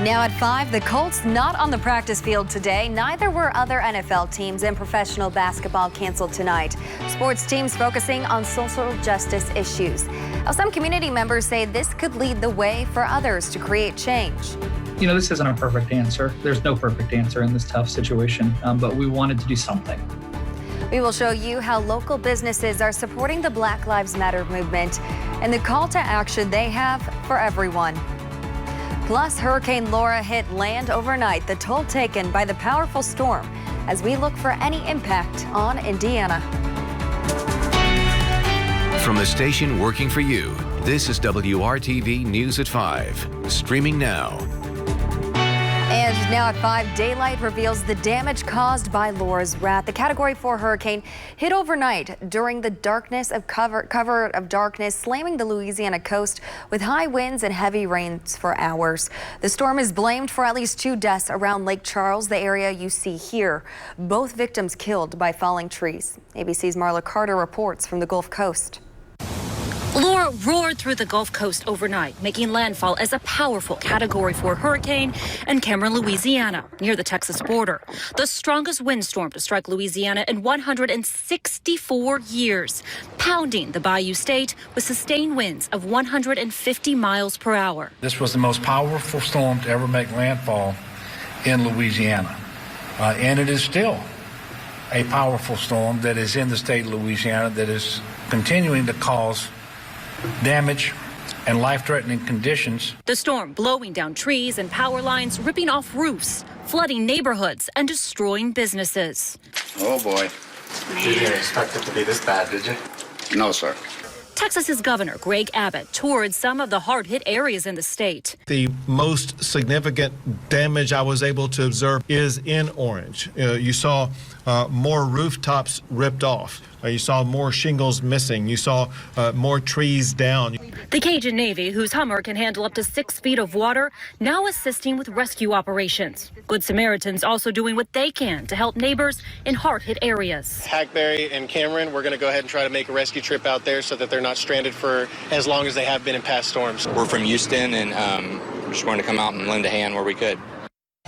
Now at 5, the Colts not on the practice field today. Neither were other NFL teams, and professional basketball canceled tonight. Sports teams focusing on social justice issues. Now, some community members say this could lead the way for others to create change. You know, this isn't a perfect answer. There's no perfect answer in this tough situation, but we wanted to do something. We will show you how local businesses are supporting the Black Lives Matter movement and the call to action they have for everyone. Plus, Hurricane Laura hit land overnight, the toll taken by the powerful storm, as we look for any impact on Indiana. From the station working for you, this is WRTV News at 5, streaming now. And now at 5, daylight reveals the damage caused by Laura's wrath. The Category 4 hurricane hit overnight during the darkness of cover of darkness, slamming the Louisiana coast with high winds and heavy rains for hours. The storm is blamed for at least 2 deaths around Lake Charles, the area you see here. Both victims killed by falling trees. ABC's Marla Carter reports from the Gulf Coast. Laura roared through the Gulf Coast overnight, making landfall as a powerful Category 4 hurricane in Cameron, Louisiana, near the Texas border. The strongest windstorm to strike Louisiana in 164 years, pounding the Bayou State with sustained winds of 150 miles per hour. This was the most powerful storm to ever make landfall in Louisiana, and it is still a powerful storm that is in the state of Louisiana that is continuing to cause damage and life-threatening conditions. The storm blowing down trees and power lines, ripping off roofs, flooding neighborhoods, and destroying businesses. Oh, boy. You didn't expect it to be this bad, did you? No, sir. Texas's Governor Greg Abbott toured some of the hard-hit areas in the state. The most significant damage I was able to observe is in Orange. You saw more rooftops ripped off. You saw more shingles missing. You saw more trees down. The Cajun Navy, whose Hummer can handle up to 6 feet of water, now assisting with rescue operations. Good Samaritans also doing what they can to help neighbors in hard-hit areas. Hackberry and Cameron, we're going to go ahead and try to make a rescue trip out there so that they're not stranded for as long as they have been in past storms. We're from Houston, and just wanted to come out and lend a hand where we could.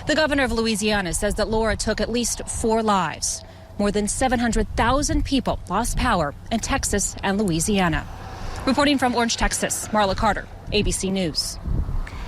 The governor of Louisiana says that Laura took at least 4 lives. More than 700,000 people lost power in Texas and Louisiana. Reporting from Orange, Texas, Marla Carter, ABC News.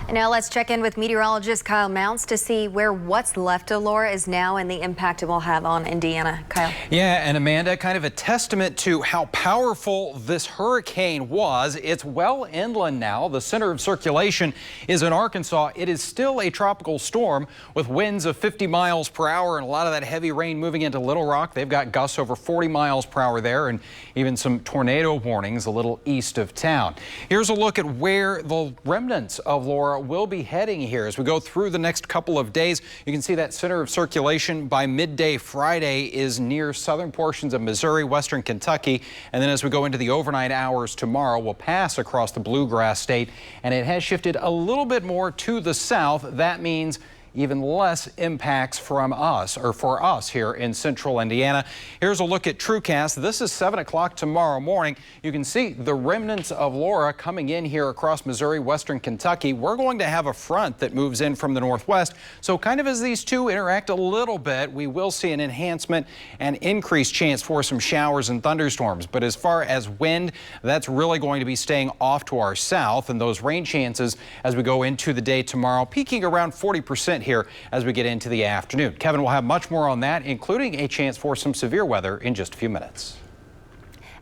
And now let's check in with meteorologist Kyle Mounts to see where what's left of Laura is now and the impact it will have on Indiana. Kyle. Yeah, and Amanda, kind of a testament to how powerful this hurricane was. It's well inland now. The center of circulation is in Arkansas. It is still a tropical storm with winds of 50 miles per hour and a lot of that heavy rain moving into Little Rock. They've got gusts over 40 miles per hour there and even some tornado warnings a little east of town. Here's a look at where the remnants of Laura will be heading here as we go through the next couple of days. You can see that center of circulation by midday Friday is near southern portions of Missouri, western Kentucky, and then as we go into the overnight hours tomorrow, we'll pass across the Bluegrass State, and it has shifted a little bit more to the south. That means even less impacts from us or for us here in central Indiana. Here's a look at TrueCast. This is 7 o'clock tomorrow morning. You can see the remnants of Laura coming in here across Missouri, western Kentucky. We're going to have a front that moves in from the northwest. So kind of as these two interact a little bit, we will see an enhancement and increased chance for some showers and thunderstorms. But as far as wind, that's really going to be staying off to our south, and those rain chances as we go into the day tomorrow, peaking around 40% here as we get into the afternoon. Kevin will have much more on that, including a chance for some severe weather in just a few minutes.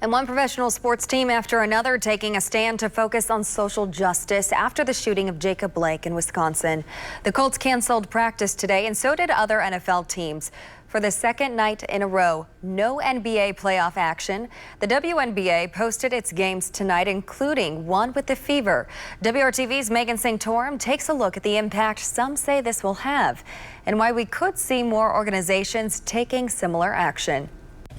And one professional sports team after another taking a stand to focus on social justice after the shooting of Jacob Blake in Wisconsin. The Colts canceled practice today, and so did other NFL teams. For the second night in a row, no NBA playoff action. The WNBA posted its games tonight, including one with the Fever. WRTV's Megan St-Torum takes a look at the impact some say this will have and why we could see more organizations taking similar action.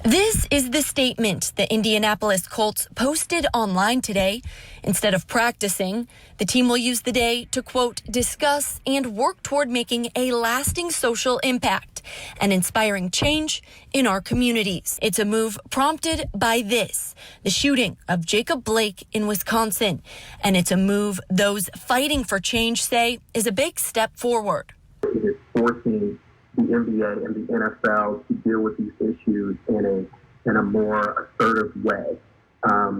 This is the statement the Indianapolis Colts posted online today. Instead of practicing, the team will use the day to, quote, discuss and work toward making a lasting social impact and inspiring change in our communities. It's a move prompted by this, the shooting of Jacob Blake in Wisconsin. And it's a move those fighting for change say is a big step forward. It is forcing the NBA and the NFL to deal with these issues in a more assertive way.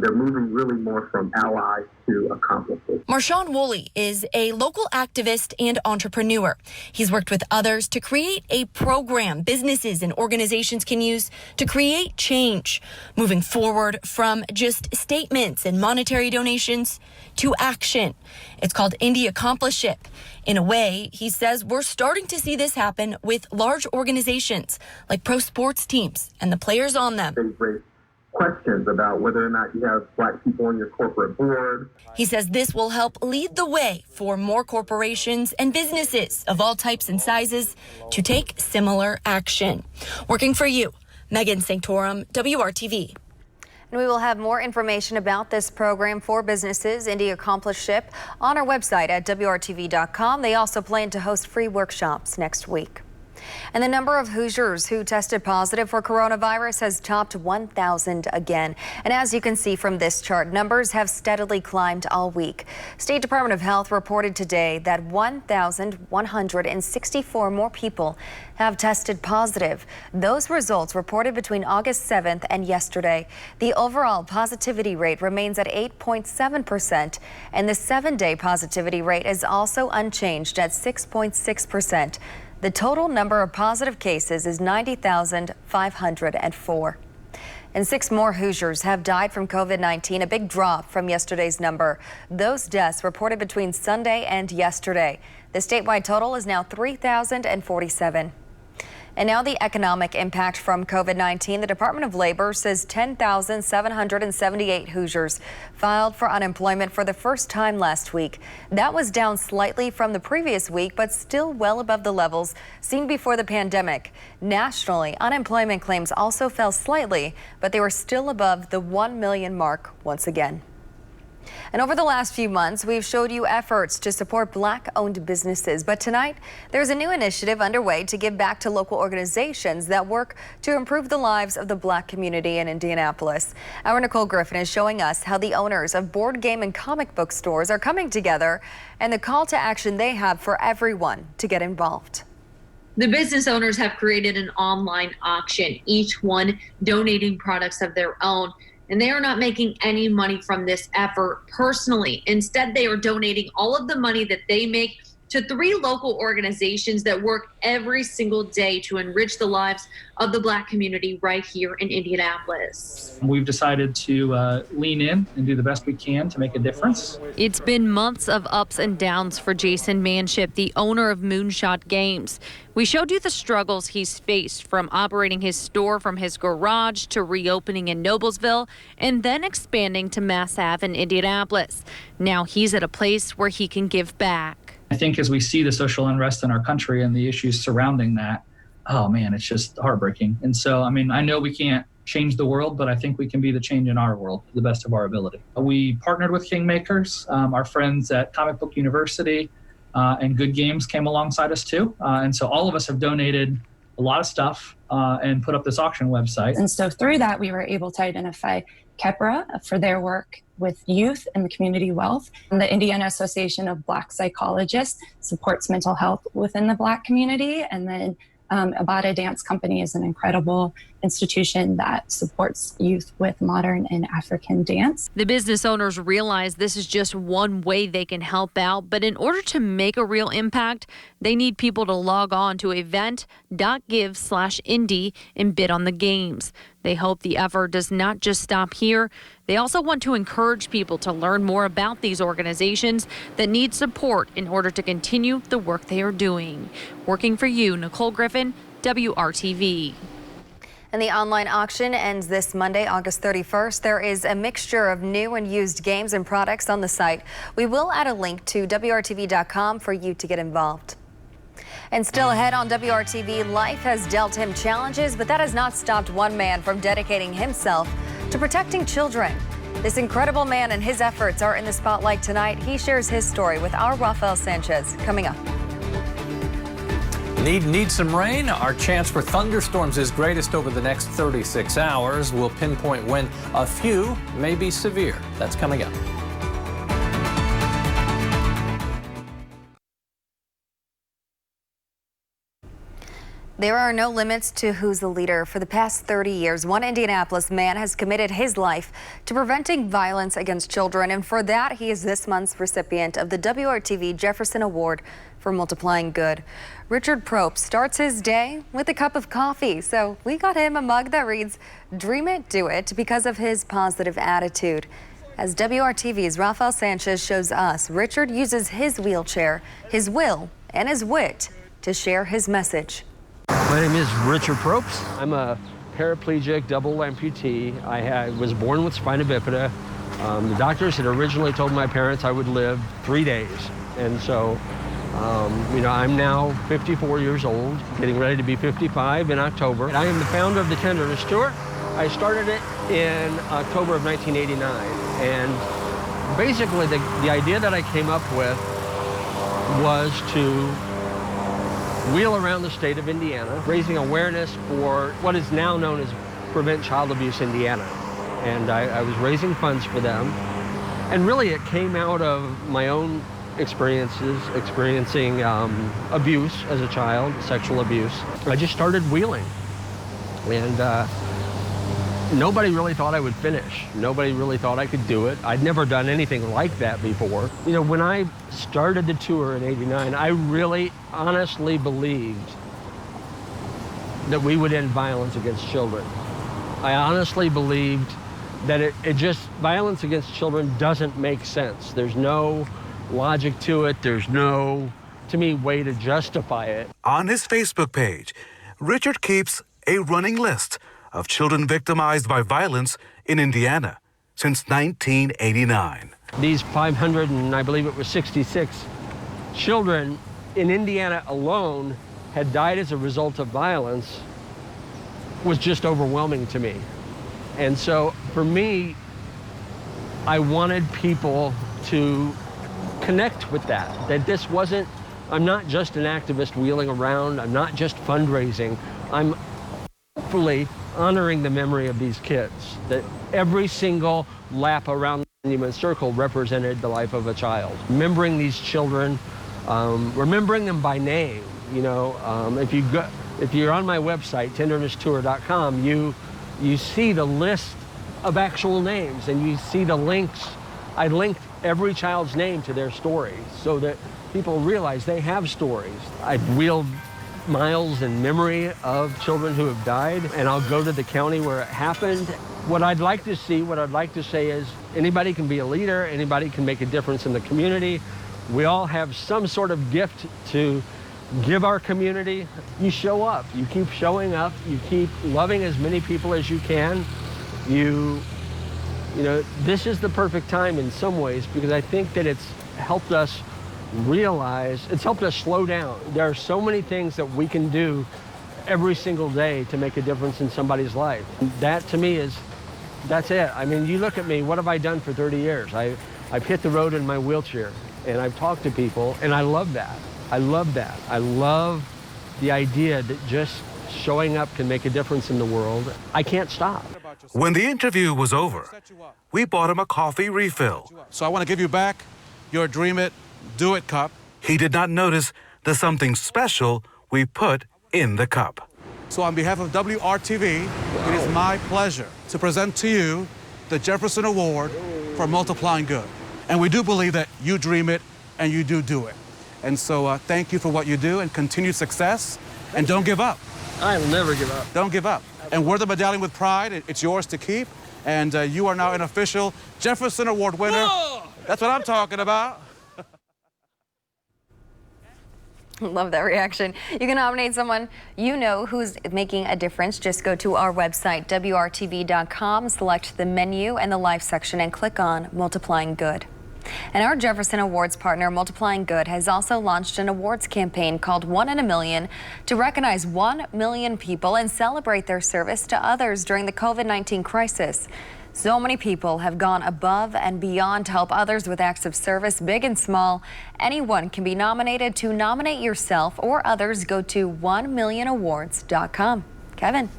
They're moving really more from allies to accomplices. Marshawn Woolley is a local activist and entrepreneur. He's worked with others to create a program businesses and organizations can use to create change, moving forward from just statements and monetary donations to action. It's called Indy Accomplish It. In a way, he says we're starting to see this happen with large organizations like pro sports teams and the players on them. They've raised questions about whether or not you have Black people on your corporate board. He says this will help lead the way for more corporations and businesses of all types and sizes to take similar action. Working for you, Megan Sanctorum, WRTV. And we will have more information about this program for businesses, Indy Accomplish It, on our website at WRTV.com. They also plan to host free workshops next week. And the number of Hoosiers who tested positive for coronavirus has topped 1,000 again. And as you can see from this chart, numbers have steadily climbed all week. State Department of Health reported today that 1,164 more people have tested positive. Those results reported between August 7th and yesterday. The overall positivity rate remains at 8.7%, and the 7-day positivity rate is also unchanged at 6.6%. The total number of positive cases is 90,504. And 6 more Hoosiers have died from COVID-19, a big drop from yesterday's number. Those deaths reported between Sunday and yesterday. The statewide total is now 3,047. And now the economic impact from COVID-19. The Department of Labor says 10,778 Hoosiers filed for unemployment for the first time last week. That was down slightly from the previous week, but still well above the levels seen before the pandemic. Nationally, unemployment claims also fell slightly, but they were still above the 1 million mark once again. And over the last few months, we've showed you efforts to support Black-owned businesses. But tonight, there's a new initiative underway to give back to local organizations that work to improve the lives of the Black community in Indianapolis. Our Nicole Griffin is showing us how the owners of board game and comic book stores are coming together and the call to action they have for everyone to get involved. The business owners have created an online auction, each one donating products of their own. And they are not making any money from this effort personally. Instead, they are donating all of the money that they make to 3 local organizations that work every single day to enrich the lives of the Black community right here in Indianapolis. We've decided to lean in and do the best we can to make a difference. It's been months of ups and downs for Jason Manship, the owner of Moonshot Games. We showed you the struggles he's faced, from operating his store from his garage to reopening in Noblesville and then expanding to Mass Ave in Indianapolis. Now he's at a place where he can give back. I think as we see the social unrest in our country and the issues surrounding that, oh man, it's just heartbreaking. And so, I mean, I know we can't change the world, but I think we can be the change in our world to the best of our ability. We partnered with Kingmakers, our friends at Comic Book University, and Good Games came alongside us too. And so all of us have donated a lot of stuff and put up this auction website. And so through that, we were able to identify Kepra for their work with youth and community wealth. And the Indiana Association of Black Psychologists supports mental health within the Black community. And then Abada Dance Company is an incredible institution that supports youth with modern and African dance. The business owners realize this is just one way they can help out, but in order to make a real impact, they need people to log on to event.give/Indy and bid on the games. They hope the effort does not just stop here. They also want to encourage people to learn more about these organizations that need support in order to continue the work they are doing. Working for you, Nicole Griffin, WRTV. And the online auction ends this Monday, August 31st. There is a mixture of new and used games and products on the site. We will add a link to WRTV.com for you to get involved. And still ahead on WRTV, life has dealt him challenges, but that has not stopped one man from dedicating himself to protecting children. This incredible man and his efforts are in the spotlight tonight. He shares his story with our Rafael Sanchez coming up. Need some rain? Our chance for thunderstorms is greatest over the next 36 hours. We'll pinpoint when a few may be severe. That's coming up. There are no limits to who's the leader. For the past 30 years, one Indianapolis man has committed his life to preventing violence against children, and for that, he is this month's recipient of the WRTV Jefferson Award for Multiplying Good. Richard Probst starts his day with a cup of coffee, so we got him a mug that reads, "Dream it, do it," because of his positive attitude. As WRTV's Rafael Sanchez shows us, Richard uses his wheelchair, his will, and his wit to share his message. My name is Richard Probst. I'm a paraplegic double amputee. I was born with spina bifida. The doctors had originally told my parents I would live 3 days. And so, I'm now 54 years old, getting ready to be 55 in October. I am the founder of the Tenderness Tour. I started it in October of 1989. And basically the idea that I came up with was to wheel around the state of Indiana, raising awareness for what is now known as Prevent Child Abuse Indiana. And I was raising funds for them. And really it came out of my own experiences, experiencing abuse as a child, sexual abuse. I just started wheeling. And nobody really thought I would finish. Nobody really thought I could do it. I'd never done anything like that before. When I started the tour in '89, I really honestly believed that we would end violence against children. I honestly believed that violence against children doesn't make sense. There's no logic to it. There's no, to me, way to justify it. On his Facebook page, Richard keeps a running list of children victimized by violence in Indiana since 1989. These 500 and I believe it was 66 children in Indiana alone had died as a result of violence was just overwhelming to me. And so for me, I wanted people to connect with that this wasn't, I'm not just an activist wheeling around, I'm not just fundraising, I'm hopefully honoring the memory of these kids, that every single lap around the monument circle represented the life of a child. Remembering these children, remembering them by name. If you're on my website, tendernesstour.com, you see the list of actual names and you see the links. I linked every child's name to their stories so that people realize they have stories. I've wheeled miles in memory of children who have died, and I'll go to the county where it happened. What I'd like to say is anybody can be a leader, anybody can make a difference in the community. We all have some sort of gift to give our community. You show up, you keep showing up, you keep loving as many people as you can. This is the perfect time in some ways because I think that it's helped us realize, it's helped us slow down. There are so many things that we can do every single day to make a difference in somebody's life. That to me that's it. I mean, you look at me, what have I done for 30 years? I've hit the road in my wheelchair and I've talked to people and I love that. I love that. I love the idea that just showing up can make a difference in the world. I can't stop. When the interview was over, we bought him a coffee refill. So I want to give you back your Dream It, Do It cup. He did not notice the something special we put in the cup. So on behalf of WRTV, it is my pleasure to present to you the Jefferson Award for Multiplying Good. And we do believe that you dream it and you do it. And so thank you for what you do and continued success. And don't give up. I'll never give up. Don't give up. And wear the medallion with pride. It's yours to keep. And you are now an official Jefferson Award winner. Whoa! That's what I'm talking about. Love that reaction. You can nominate someone you know who's making a difference. Just go to our website, WRTV.com, select the menu and the life section, and click on Multiplying Good. And our Jefferson Awards partner, Multiplying Good, has also launched an awards campaign called 1 in a Million to recognize 1 million people and celebrate their service to others during the COVID-19 crisis. So many people have gone above and beyond to help others with acts of service, big and small. Anyone can be nominated. To nominate yourself or others, go to 1millionawards.com. Kevin.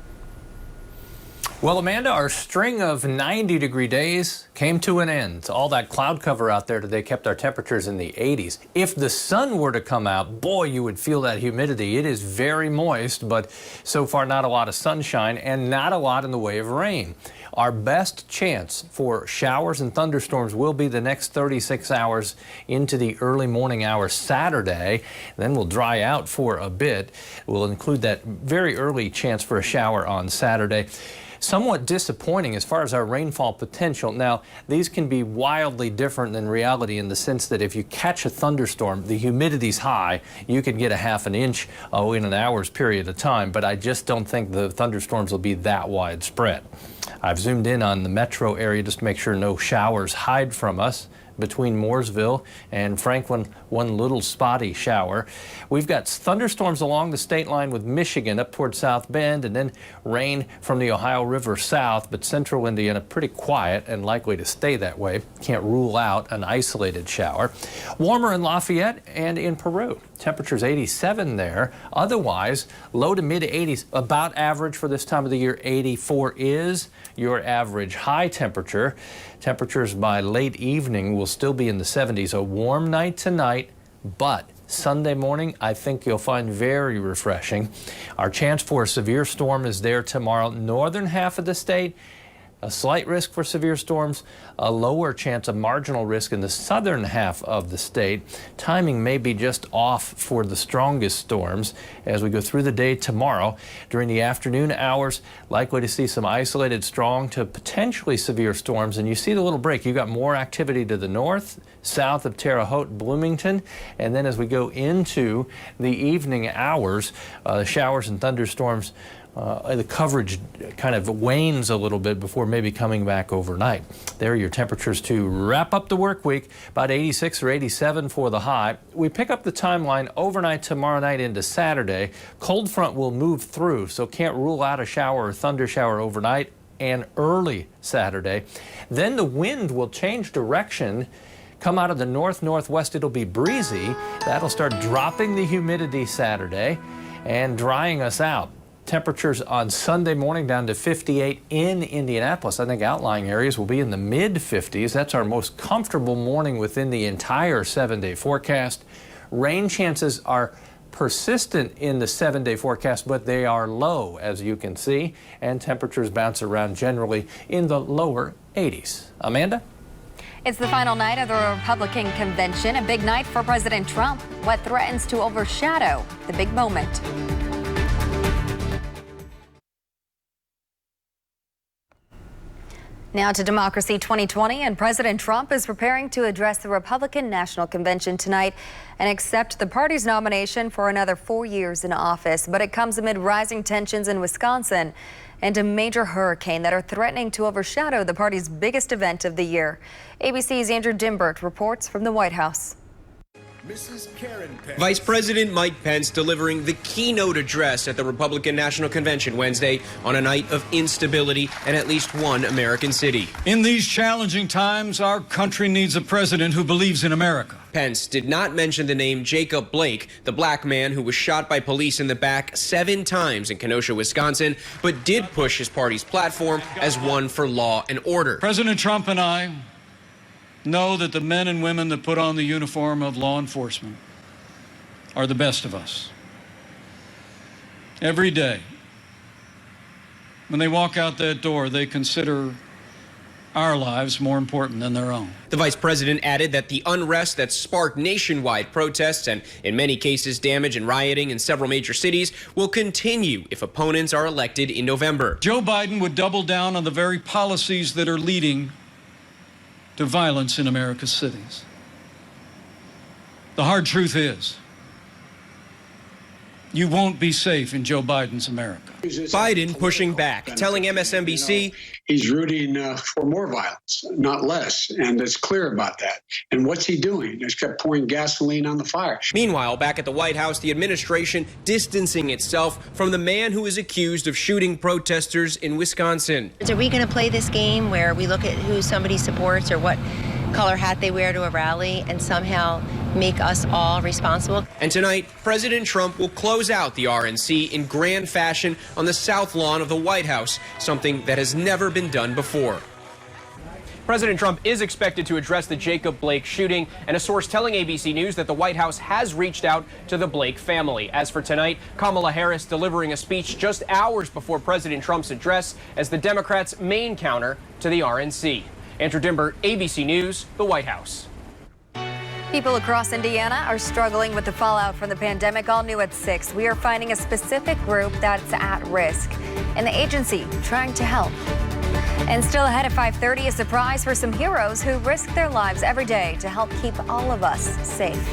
Well, Amanda, our string of 90-degree days came to an end. All that cloud cover out there today kept our temperatures in the 80s. If the sun were to come out, boy, you would feel that humidity. It is very moist, but so far not a lot of sunshine and not a lot in the way of rain. Our best chance for showers and thunderstorms will be the next 36 hours into the early morning hours Saturday. Then we'll dry out for a bit. We'll include that very early chance for a shower on Saturday. Somewhat disappointing as far as our rainfall potential. Now, these can be wildly different than reality in the sense that if you catch a thunderstorm, the humidity's high, you can get a half an inch in an hour's period of time, but I just don't think the thunderstorms will be that widespread. I've zoomed in on the metro area just to make sure no showers hide from us. Between Mooresville and Franklin, one little spotty shower. We've got thunderstorms along the state line with Michigan up toward South Bend, and then rain from the Ohio River south, but central Indiana pretty quiet and likely to stay that way. Can't rule out an isolated shower. Warmer in Lafayette and in Peru. Temperatures 87 there. Otherwise, low to mid 80s, about average for this time of the year. 84 is your average high temperature. Temperatures by late evening will still be in the 70s. A warm night tonight, but Sunday morning, I think you'll find very refreshing. Our chance for a severe storm is there tomorrow. Northern half of the state, a slight risk for severe storms, a lower chance of marginal risk in the southern half of the state. Timing may be just off for the strongest storms as we go through the day tomorrow. During the afternoon hours, likely to see some isolated strong to potentially severe storms. And you see the little break. You got more activity to the north, south of Terre Haute, Bloomington. And then as we go into the evening hours, showers and thunderstorms, the coverage kind of wanes a little bit before maybe coming back overnight. There are your temperatures to wrap up the work week, about 86 or 87 for the high. We pick up the timeline overnight tomorrow night into Saturday. Cold front will move through, so can't rule out a shower or thunder shower overnight and early Saturday. Then the wind will change direction. Come out of the north-northwest, it'll be breezy. That'll start dropping the humidity Saturday and drying us out. Temperatures on Sunday morning down to 58 in Indianapolis. I think outlying areas will be in the mid-50s. That's our most comfortable morning within the entire 7-day forecast. Rain chances are persistent in the 7-day forecast, but they are low, as you can see, and temperatures bounce around generally in the lower 80s. Amanda? It's the final night of the Republican convention, a big night for President Trump. What threatens to overshadow the big moment? Now to Democracy 2020, and President Trump is preparing to address the Republican National Convention tonight and accept the party's nomination for another 4 years in office. But it comes amid rising tensions in Wisconsin and a major hurricane that are threatening to overshadow the party's biggest event of the year. ABC's Andrew Dimbert reports from the White House. Vice President Mike Pence delivering the keynote address at the Republican National Convention Wednesday on a night of instability in at least one American city. In these challenging times, our country needs a president who believes in America. Pence did not mention the name Jacob Blake, the black man who was shot by police in the back 7 times in Kenosha, Wisconsin, but did push his party's platform as one for law and order. President Trump and I know that the men and women that put on the uniform of law enforcement are the best of us. Every day, when they walk out that door, they consider our lives more important than their own. The vice president added that the unrest that sparked nationwide protests and in many cases damage and rioting in several major cities will continue if opponents are elected in November. Joe Biden would double down on the very policies that are leading to violence in America's cities. The hard truth is, You won't be safe in Joe Biden's America. Biden pushing back, telling MSNBC he's rooting for more violence, not less, and it's clear about that. And what's he doing? He's kept pouring gasoline on the fire. Meanwhile, back at the White House, the administration distancing itself from the man who is accused of shooting protesters in Wisconsin. Are we going to play this game where we look at who somebody supports or what color hat they wear to a rally and somehow make us all responsible? And tonight, President Trump will close out the RNC in grand fashion on the south lawn of the White House, something that has never been done before. President Trump is expected to address the Jacob Blake shooting, and a source telling ABC News that the White House has reached out to the Blake family. As for tonight, Kamala Harris delivering a speech just hours before President Trump's address as the Democrats' main counter to the RNC. Andrew Dimber, ABC News, the White House. People across Indiana are struggling with the fallout from the pandemic. All new at 6. We are finding a specific group that's at risk and the agency trying to help. And still ahead at 5:30, a surprise for some heroes who risk their lives every day to help keep all of us safe.